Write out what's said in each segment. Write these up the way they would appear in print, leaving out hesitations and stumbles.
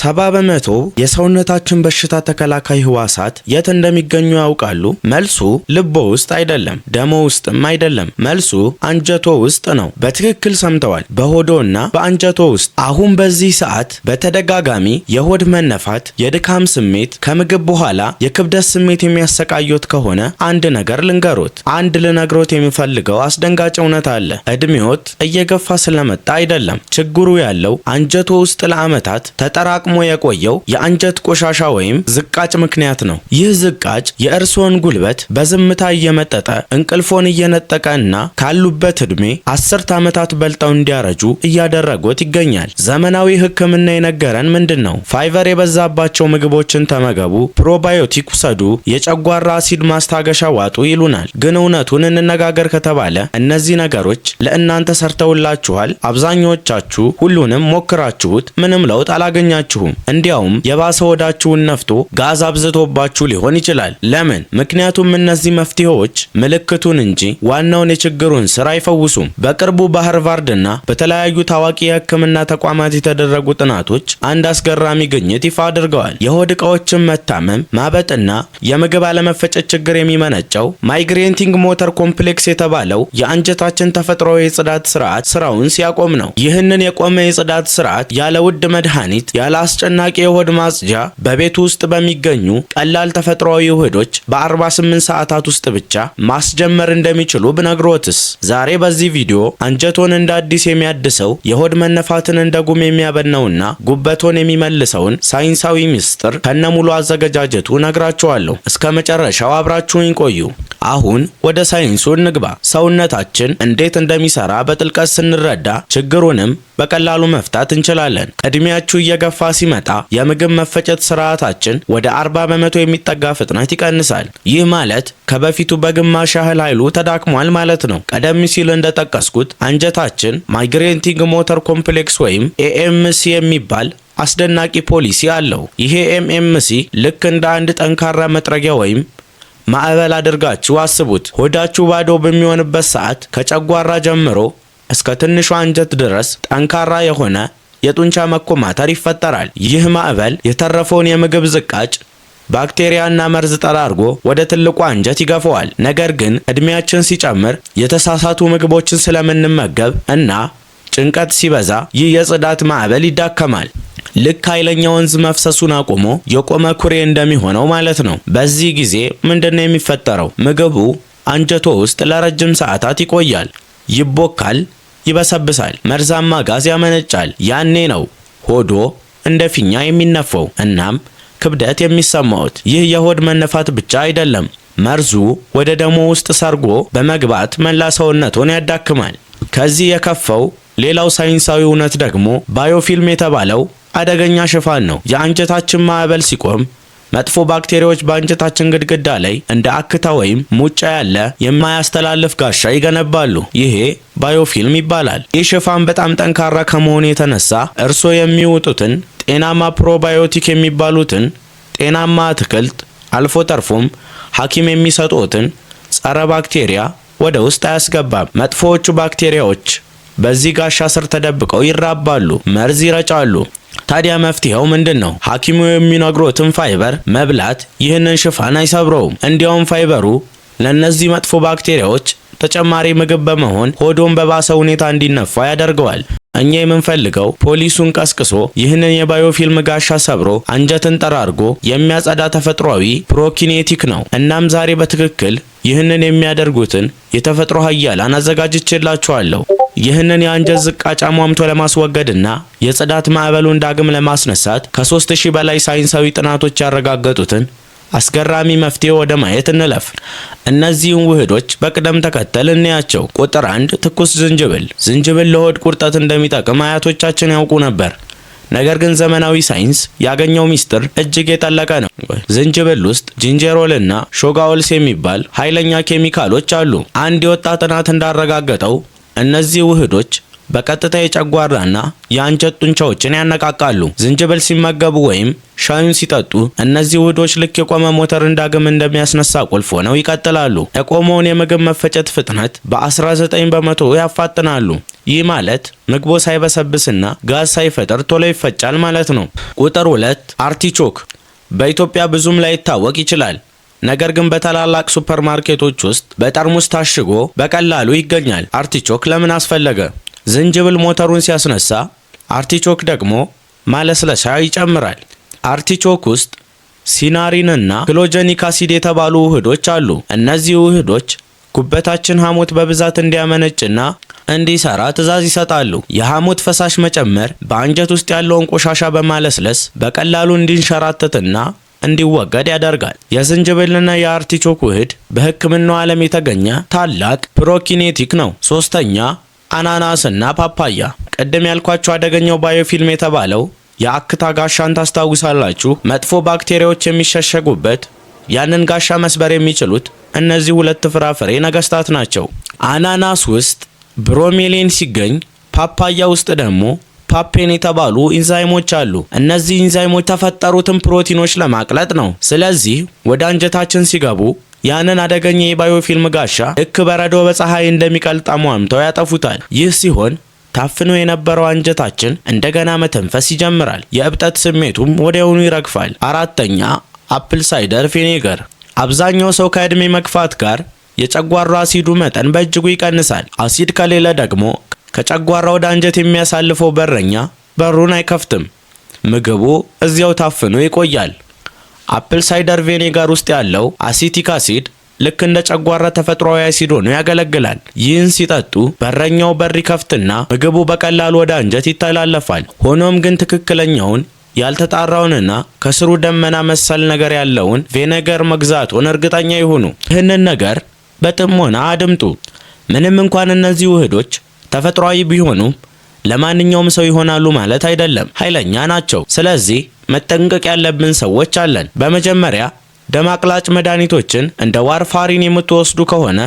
70 በመቶ የሰውነታችን በሽታ ተከላካይ ህዋሳት የት እንደሚገኙ ያውቃሉ? መልሱ ልቦ ውስጥ አይደለም፣ ደሞ ውስጥም አይደለም። መልሱ አንጀቶ ውስጥ ነው። በትክክል ሰምተዋል። በሆዶና በአንጀቶ ውስጥ። አሁን በዚህ ሰዓት በተደጋጋሚ የሆድ መነፋት፣ የድካም ስሜት፣ ከምግብ በኋላ የክብደት ስሜት የሚያሰቃዩት ከሆነ አንድ ነገር ልንገሮት። አንድ ልነግሮት የሚፈልገው አስደንጋጭ እውነት አለ። እድሜዎት እየገፋ ስለመጣ አይደለም። ችግሩ ያለው አንጀቶ ውስጥ ለዓመታት ተጠራቅሞ የቆየው የአንጀት ቆሻሻ ወይም ዝቃጭ ምክንያት ነው። ይህ ዝቃጭ የእርስዎን ጉልበት በዝምታ እየመጠጠ እንቅልፎን እየነጠቀ እና ካሉበት እድሜ 10 ዓመታት በልጠው እንዲያረጁ እያደረጎት ይገኛል። ዘመናዊ ሕክምና የነገረን ምንድነው? ፋይበር የበዛባቸው ምግቦችን ተመገቡ፣ ፕሮባዮቲክ ውሰዱ፣ የጨጓራ አሲድ ማስታገሻ ዋጡ ይሉናል። ግን እውነቱን እንነጋገር ከተባለ እነዚህ ነገሮች ለእናንተ ሰርተውላችኋል? አብዛኞቻችሁ ሁሉንም ሞክራችሁት ምንም ለውጥ አላገኛችሁም። እንዲያውም የባሰ ሆዳችሁን ነፍቶ ጋዝ አብዝቶባችሁ ሊሆን ይችላል። ለምን? ምክንያቱም እነዚህ መፍትሄዎች ምልክቱን እንጂ ዋናውን የችግሩን ስር አይፈውሱም። በቅርቡ በሃርቫርድና በተለያዩ ታዋቂ የህክምና ተቋማት የተደረጉ ጥናቶች አንድ አስገራሚ ግኝት ይፋ አድርገዋል። የሆድ ዕቃዎችን መታመም፣ ማበጥና የምግብ አለመፈጨት ችግር የሚመነጨው ማይግሬቲንግ ሞተር ኮምፕሌክስ የተባለው የአንጀታችን ተፈጥሯዊ የጽዳት ስርዓት ስራውን ሲያቆም ነው። ይህንን የቆመ የጽዳት ስርዓት ያለ ውድ መድኃኒት፣ ያለ አስጨናቂ የሆድ ማጽጃ በቤት ውስጥ በሚገኙ ቀላል ተፈጥሯዊ ውህዶች በ48 ሰዓታት ውስጥ ብቻ ማስጀመር እንደሚችሉ ብነግሮትስ? ዛሬ በዚህ ቪዲዮ አንጀቶን እንደ አዲስ የሚያድሰው የሆድ መነፋትን እንደ ጉም የሚያበነውና ጉበቶን የሚመልሰውን ሳይንሳዊ ምስጢር ከነሙሉ አዘገጃጀቱ ነግራችኋለሁ። እስከ መጨረሻው አብራችሁኝ ቆዩ። አሁን ወደ ሳይንሱ እንግባ። ሰውነታችን እንዴት እንደሚሰራ በጥልቀት ስንረዳ ችግሩንም በቀላሉ መፍታት እንችላለን። እድሜያችሁ እየገፋ ሲመጣ የምግብ መፈጨት ስርዓታችን ወደ 40 በመቶ የሚጠጋ ፍጥነት ይቀንሳል። ይህ ማለት ከበፊቱ በግማሽ ያህል ኃይሉ ተዳክሟል ማለት ነው። ቀደም ሲል እንደጠቀስኩት አንጀታችን ማይግሬቲንግ ሞተር ኮምፕሌክስ ወይም ኤኤምሲ የሚባል አስደናቂ ፖሊሲ አለው። ይሄ ኤምኤምሲ ልክ እንደ አንድ ጠንካራ መጥረጊያ ወይም ማዕበል አድርጋችሁ አስቡት። ሆዳችሁ ባዶ በሚሆንበት ሰዓት ከጨጓራ ጀምሮ እስከ ትንሹ አንጀት ድረስ ጠንካራ የሆነ የጡንቻ መኮማተር ይፈጠራል። ይህ ማዕበል የተረፈውን የምግብ ዝቃጭ፣ ባክቴሪያና መርዝ ጠራርጎ ወደ ትልቁ አንጀት ይገፈዋል። ነገር ግን እድሜያችን ሲጨምር የተሳሳቱ ምግቦችን ስለምንመገብ እና ጭንቀት ሲበዛ ይህ የጽዳት ማዕበል ይዳከማል። ልክ ኃይለኛ ወንዝ መፍሰሱን አቁሞ የቆመ ኩሬ እንደሚሆነው ማለት ነው። በዚህ ጊዜ ምንድነው የሚፈጠረው? ምግቡ አንጀቶ ውስጥ ለረጅም ሰዓታት ይቆያል፣ ይቦካል፣ ይበሰብሳል፣ መርዛማ ጋዝ ያመነጫል። ያኔ ነው ሆዶ እንደ ፊኛ የሚነፋው እናም ክብደት የሚሰማውት። ይህ የሆድ መነፋት ብቻ አይደለም፣ መርዙ ወደ ደሞ ውስጥ ሰርጎ በመግባት መላ ሰውነቱን ያዳክማል። ከዚህ የከፋው ሌላው ሳይንሳዊ እውነት ደግሞ ባዮፊልም የተባለው አደገኛ ሽፋን ነው። የአንጀታችን ማዕበል ሲቆም መጥፎ ባክቴሪያዎች በአንጀታችን ግድግዳ ላይ እንደ አክታ ወይም ሙጫ ያለ የማያስተላልፍ ጋሻ ይገነባሉ። ይሄ ባዮፊልም ይባላል። ይህ ሽፋን በጣም ጠንካራ ከመሆኑ የተነሳ እርስዎ የሚውጡትን ጤናማ ፕሮባዮቲክ የሚባሉትን ጤናማ አትክልት አልፎ ተርፎም ሐኪም የሚሰጡትን ጸረ ባክቴሪያ ወደ ውስጥ አያስገባም። መጥፎዎቹ ባክቴሪያዎች በዚህ ጋሻ ስር ተደብቀው ይራባሉ፣ መርዝ ይረጫሉ። ታዲያ መፍትሄው ምንድነው? ሐኪሙ የሚነግሮትን ፋይበር መብላት ይህንን ሽፋን አይሰብረውም። እንዲያውም ፋይበሩ ለነዚህ መጥፎ ባክቴሪያዎች ተጨማሪ ምግብ በመሆን ሆዶን በባሰ ሁኔታ እንዲነፋ ያደርገዋል። እኛ የምንፈልገው ፖሊሱን ቀስቅሶ ይህንን የባዮፊልም ጋሻ ሰብሮ አንጀትን ጠራርጎ የሚያጸዳ ተፈጥሯዊ ፕሮኪኔቲክ ነው። እናም ዛሬ በትክክል ይህንን የሚያደርጉትን የተፈጥሮ ኃያላን አዘጋጅቼላችኋለሁ። ይህንን የአንጀት ዝቃጭ አሟምቶ ለማስወገድና የጽዳት ማዕበሉን ዳግም ለማስነሳት ከ3000 በላይ ሳይንሳዊ ጥናቶች ያረጋገጡትን አስገራሚ መፍትሄ ወደ ማየት እንለፍ። እነዚህን ውህዶች በቅደም ተከተል እንያቸው። ቁጥር 1 ትኩስ ዝንጅብል። ዝንጅብል ለሆድ ቁርጠት እንደሚጠቅም አያቶቻችን ያውቁ ነበር። ነገር ግን ዘመናዊ ሳይንስ ያገኘው ሚስጥር እጅግ የጠለቀ ነው። ዝንጅብል ውስጥ ጂንጀሮልና ሾጋኦልስ የሚባል ኃይለኛ ኬሚካሎች አሉ። አንድ የወጣ ጥናት እንዳረጋገጠው እነዚህ ውህዶች በቀጥታ የጨጓራና የአንጀት ጡንቻዎችን ያነቃቃሉ። ዝንጅብል ሲመገቡ ወይም ሻዩን ሲጠጡ እነዚህ ውህዶች ልክ የቆመ ሞተርን ዳግም እንደሚያስነሳ ቁልፍ ሆነው ይቀጥላሉ። የቆመውን የምግብ መፈጨት ፍጥነት በ19 በመቶ ያፋጥናሉ። ይህ ማለት ምግቦ ሳይበሰብስና ጋዝ ሳይፈጠር ቶሎ ይፈጫል ማለት ነው። ቁጥር 2 አርቲቾክ በኢትዮጵያ ብዙም ላይታወቅ ይችላል። ነገር ግን በታላላቅ ሱፐርማርኬቶች ውስጥ በጠርሙስ ታሽጎ በቀላሉ ይገኛል። አርቲቾክ ለምን አስፈለገ? ዝንጅብል ሞተሩን ሲያስነሳ፣ አርቲቾክ ደግሞ ማለስለሻ ይጨምራል። አርቲቾክ ውስጥ ሲናሪንና ክሎጀኒክ አሲድ የተባሉ ውህዶች አሉ። እነዚህ ውህዶች ጉበታችን ሐሞት በብዛት እንዲያመነጭና እንዲሰራ ትዕዛዝ ይሰጣሉ። የሐሞት ፈሳሽ መጨመር በአንጀት ውስጥ ያለውን ቆሻሻ በማለስለስ በቀላሉ እንዲንሸራተትና እንዲወገድ ያደርጋል። የዝንጅብልና የአርቲቾክ ውህድ በሕክምናው ዓለም የተገኘ ታላቅ ፕሮኪኔቲክ ነው። ሶስተኛ አናናስና ፓፓያ። ቅድም ያልኳችሁ አደገኛው ባዮፊልም የተባለው የአክታ ጋሻን ታስታውሳላችሁ? መጥፎ ባክቴሪያዎች የሚሸሸጉበት ያንን ጋሻ መስበር የሚችሉት እነዚህ ሁለት ፍራፍሬ ነገስታት ናቸው። አናናስ ውስጥ ብሮሜሊን ሲገኝ፣ ፓፓያ ውስጥ ደግሞ ፓፔን የተባሉ ኢንዛይሞች አሉ። እነዚህ ኢንዛይሞች ተፈጠሩትን ፕሮቲኖች ለማቅለጥ ነው። ስለዚህ ወደ አንጀታችን ሲገቡ ያንን አደገኛ የባዮፊልም ጋሻ ልክ በረዶ በፀሐይ እንደሚቀልጥ አሟምተው ያጠፉታል። ይህ ሲሆን ታፍኖ የነበረው አንጀታችን እንደገና መተንፈስ ይጀምራል። የእብጠት ስሜቱም ወዲያውኑ ይረግፋል። አራተኛ አፕል ሳይደር ቪኔገር። አብዛኛው ሰው ከእድሜ መግፋት ጋር የጨጓራ አሲዱ መጠን በእጅጉ ይቀንሳል። አሲድ ከሌለ ደግሞ ከጨጓራ ወደ አንጀት የሚያሳልፈው በረኛ በሩን አይከፍትም። ምግቡ እዚያው ታፍኖ ይቆያል። አፕል ሳይደር ቪኔጋር ውስጥ ያለው አሲቲክ አሲድ ልክ እንደ ጨጓራ ተፈጥሯዊ አሲድ ሆኖ ያገለግላል። ይህን ሲጠጡ በረኛው በር ይከፍትና ምግቡ በቀላሉ ወደ አንጀት ይተላለፋል። ሆኖም ግን ትክክለኛውን ያልተጣራውንና ከስሩ ደመና መሰል ነገር ያለውን ቪኔገር መግዛቱን እርግጠኛ ይሁኑ። ይህንን ነገር በጥሞና አድምጡ። ምንም እንኳን እነዚህ ውህዶች ተፈጥሯዊ ቢሆኑም ለማንኛውም ሰው ይሆናሉ ማለት አይደለም። ኃይለኛ ናቸው። ስለዚህ መጠንቀቅ ያለብን ሰዎች አለን። በመጀመሪያ ደም አቅላጭ መድኃኒቶችን እንደ ዋርፋሪን የምትወስዱ ከሆነ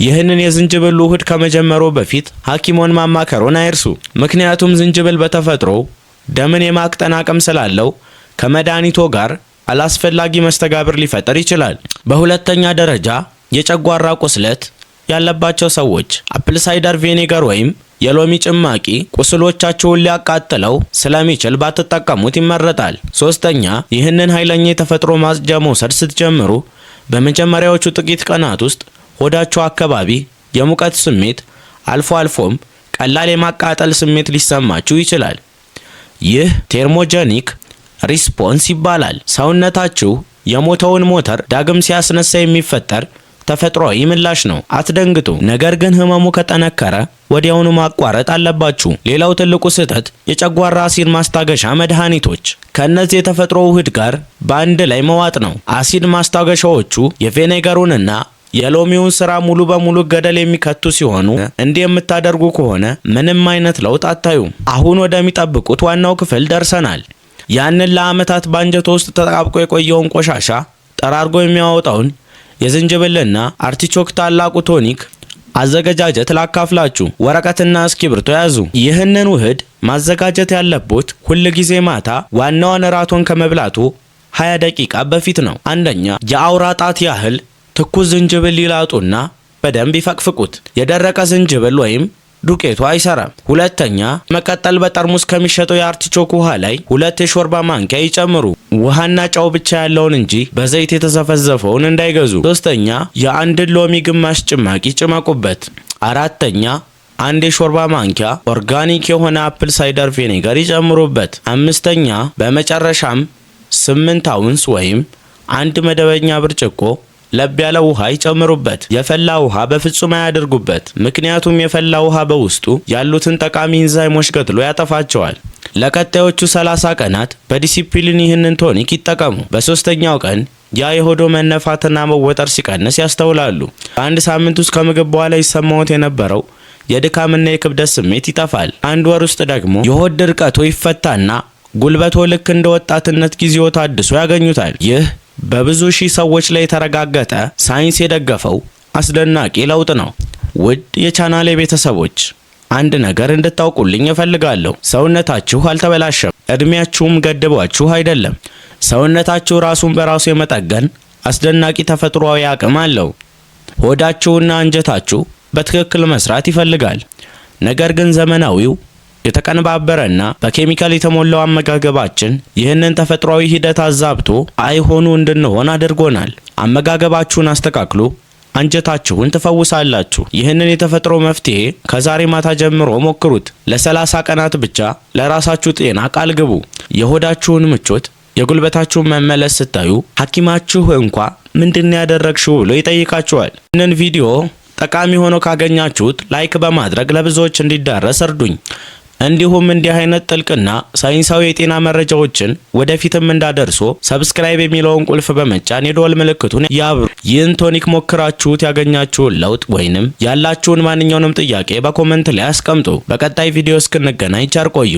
ይህንን የዝንጅብል ውህድ ከመጀመሩ በፊት ሐኪሞን ማማከሩን አይርሱ። ምክንያቱም ዝንጅብል በተፈጥሮ ደምን የማቅጠን አቅም ስላለው ከመድኃኒቶ ጋር አላስፈላጊ መስተጋብር ሊፈጠር ይችላል። በሁለተኛ ደረጃ የጨጓራ ቁስለት ያለባቸው ሰዎች አፕል ሳይደር ቪኔጋር ወይም የሎሚ ጭማቂ ቁስሎቻቸውን ሊያቃጥለው ስለሚችል ባትጠቀሙት ይመረጣል። ሶስተኛ ይህንን ኃይለኛ የተፈጥሮ ማጽጃ መውሰድ ስትጀምሩ በመጀመሪያዎቹ ጥቂት ቀናት ውስጥ ሆዳቸው አካባቢ የሙቀት ስሜት አልፎ አልፎም ቀላል የማቃጠል ስሜት ሊሰማችሁ ይችላል። ይህ ቴርሞጀኒክ ሪስፖንስ ይባላል። ሰውነታችሁ የሞተውን ሞተር ዳግም ሲያስነሳ የሚፈጠር ተፈጥሯዊ ምላሽ ነው። አትደንግጡ። ነገር ግን ህመሙ ከጠነከረ ወዲያውኑ ማቋረጥ አለባችሁ። ሌላው ትልቁ ስህተት የጨጓራ አሲድ ማስታገሻ መድኃኒቶች ከእነዚህ የተፈጥሮ ውህድ ጋር በአንድ ላይ መዋጥ ነው። አሲድ ማስታገሻዎቹ የቪኔገሩንና የሎሚውን ስራ ሙሉ በሙሉ ገደል የሚከቱ ሲሆኑ እንዲህ የምታደርጉ ከሆነ ምንም አይነት ለውጥ አታዩም። አሁን ወደሚጠብቁት ዋናው ክፍል ደርሰናል። ያንን ለዓመታት በአንጀቶ ውስጥ ተጣብቆ የቆየውን ቆሻሻ ጠራርጎ የሚያወጣውን የዝንጅብልና አርቲቾክ ታላቁ ቶኒክ አዘገጃጀት ላካፍላችሁ። ወረቀትና እስክሪብቶ ያዙ። ይህንን ውህድ ማዘጋጀት ያለቦት ሁል ጊዜ ማታ ዋናውን እራቶን ከመብላቱ 20 ደቂቃ በፊት ነው። አንደኛ የአውራ ጣት ያህል ትኩስ ዝንጅብል ይላጡና በደንብ ይፈቅፍቁት። የደረቀ ዝንጅብል ወይም ዱቄቱ አይሰራም። ሁለተኛ መቀጠል በጠርሙስ ከሚሸጠው የአርቲቾክ ውሃ ላይ 2 የሾርባ ማንኪያ ይጨምሩ። ውሃና ጨው ብቻ ያለውን እንጂ በዘይት የተዘፈዘፈውን እንዳይገዙ። ሶስተኛ የአንድን ሎሚ ግማሽ ጭማቂ ጭመቁበት። አራተኛ 1 የሾርባ ማንኪያ ኦርጋኒክ የሆነ አፕል ሳይደር ቪኔጋር ይጨምሩበት። አምስተኛ በመጨረሻም 8 አውንስ ወይም 1 መደበኛ ብርጭቆ ለብ ያለ ውሃ ይጨምሩበት። የፈላ ውሃ በፍጹም አያድርጉበት፣ ምክንያቱም የፈላ ውሃ በውስጡ ያሉትን ጠቃሚ ኢንዛይሞች ገድሎ ያጠፋቸዋል። ለቀጣዮቹ 30 ቀናት በዲሲፕሊን ይህንን ቶኒክ ይጠቀሙ። በሶስተኛው ቀን ያ የሆዶ መነፋትና መወጠር ሲቀንስ ያስተውላሉ። በአንድ ሳምንት ውስጥ ከምግብ በኋላ ይሰማዎት የነበረው የድካምና የክብደት ስሜት ይጠፋል። አንድ ወር ውስጥ ደግሞ የሆድ ድርቀቶ ይፈታና ጉልበቶ ልክ እንደ ወጣትነት ጊዜው ታድሶ ያገኙታል። ይህ በብዙ ሺህ ሰዎች ላይ የተረጋገጠ ሳይንስ የደገፈው አስደናቂ ለውጥ ነው። ውድ የቻናሌ ቤተሰቦች አንድ ነገር እንድታውቁልኝ እፈልጋለሁ። ሰውነታችሁ አልተበላሸም፣ እድሜያችሁም ገድቧችሁ አይደለም። ሰውነታችሁ ራሱን በራሱ የመጠገን አስደናቂ ተፈጥሯዊ አቅም አለው። ሆዳችሁና አንጀታችሁ በትክክል መስራት ይፈልጋል። ነገር ግን ዘመናዊው የተቀነባበረና በኬሚካል የተሞላው አመጋገባችን ይህንን ተፈጥሯዊ ሂደት አዛብቶ አይሆኑ እንድንሆን አድርጎናል። አመጋገባችሁን አስተካክሉ፣ አንጀታችሁን ትፈውሳላችሁ። ይህንን የተፈጥሮ መፍትሄ ከዛሬ ማታ ጀምሮ ሞክሩት። ለ30 ቀናት ብቻ ለራሳችሁ ጤና ቃል ግቡ። የሆዳችሁን ምቾት፣ የጉልበታችሁን መመለስ ስታዩ ሐኪማችሁ እንኳ ምንድነው ያደረግሽው ብሎ ይጠይቃችኋል። ይህንን ቪዲዮ ጠቃሚ ሆኖ ካገኛችሁት ላይክ በማድረግ ለብዙዎች እንዲዳረስ እርዱኝ። እንዲሁም እንዲህ አይነት ጥልቅና ሳይንሳዊ የጤና መረጃዎችን ወደፊትም እንዳደርሶ ሰብስክራይብ የሚለውን ቁልፍ በመጫን የደወል ምልክቱን ያብሩ። ይህን ቶኒክ ሞክራችሁት ያገኛችሁን ለውጥ ወይንም ያላችሁን ማንኛውንም ጥያቄ በኮሜንት ላይ አስቀምጡ። በቀጣይ ቪዲዮ እስክንገናኝ ቸር ቆዩ።